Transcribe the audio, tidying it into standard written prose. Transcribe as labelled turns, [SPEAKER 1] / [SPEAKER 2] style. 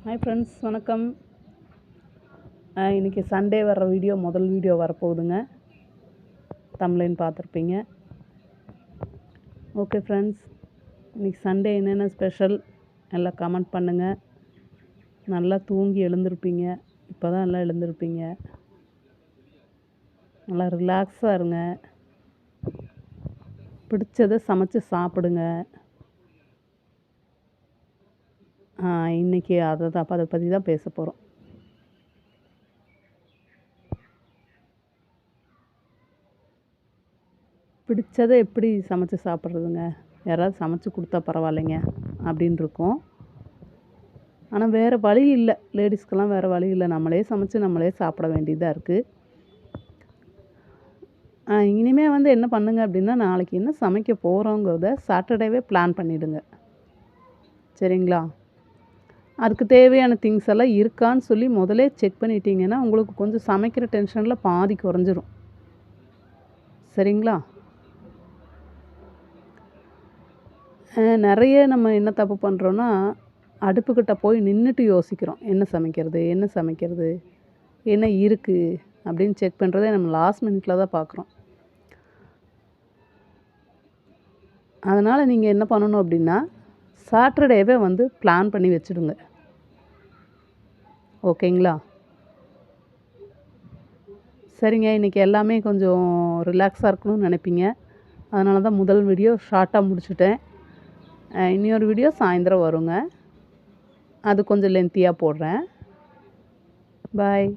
[SPEAKER 1] Hi friends, வணக்கம். இன்றைக்கி Sunday வர்ற முதல் வீடியோ வரப்போகுதுங்க. தம்ப்லைன் பார்த்துருப்பீங்க. ஓகே ஃப்ரெண்ட்ஸ், இன்றைக்கி சண்டே என்னென்ன ஸ்பெஷல் எல்லாம் கமெண்ட் பண்ணுங்கள். நல்லா தூங்கி எழுந்திருப்பீங்க. இப்போ தான் எல்லாம் எழுந்திருப்பீங்க. நல்லா ரிலாக்ஸாக இருங்க. பிடிச்சதை சமைச்சு சாப்பிடுங்க. இன்றைக்கி அதை பற்றி தான் பேச போகிறோம். பிடிச்சதை எப்படி சமைச்சு சாப்பிட்றதுங்க? யாராவது சமைச்சு கொடுத்தா பரவாயில்லைங்க அப்படின்னு இருக்கும். ஆனால் வேறு வழி இல்லை, லேடிஸ்க்கெல்லாம் வேறு வழி இல்லை. நம்மளே சமைச்சு நம்மளே சாப்பிட வேண்டியதாக இருக்குது. இனிமேல் என்ன பண்ணுங்க அப்படின்னா, நாளைக்கு என்ன சமைக்க போகிறோங்கிறத சாட்டர்டேவே பிளான் பண்ணிவிடுங்க. சரிங்களா? அதுக்கு தேவையான திங்ஸ் எல்லாம் இருக்கான்னு சொல்லி முதலே செக் பண்ணிட்டீங்கன்னா உங்களுக்கு கொஞ்சம் சமைக்கிற டென்ஷனில் பாதி குறைஞ்சிரும். சரிங்களா? நிறைய நம்ம என்ன தப்பு பண்ணுறோன்னா, அடுப்புக்கிட்ட போய் நின்றுட்டு யோசிக்கிறோம். என்ன சமைக்கிறது என்ன இருக்குது அப்படின்னு செக் பண்ணுறதே நம்ம லாஸ்ட் மினிட்ல தான் பார்க்குறோம். அதனால் நீங்கள் என்ன பண்ணணும் அப்படின்னா, சாட்டர்டேவே பிளான் பண்ணி வச்சுடுங்க. ஓகேங்களா? சரிங்க, இன்றைக்கி எல்லாமே கொஞ்சம் ரிலாக்ஸாக இருக்கணும்னு நினைப்பீங்க. அதனால தான் முதல் வீடியோ ஷார்ட்டாக முடிச்சுட்டேன். இன்னொரு வீடியோ சாயந்தரம் வருங்க. அது கொஞ்சம் லென்த்தியாக போடுறேன். பாய்.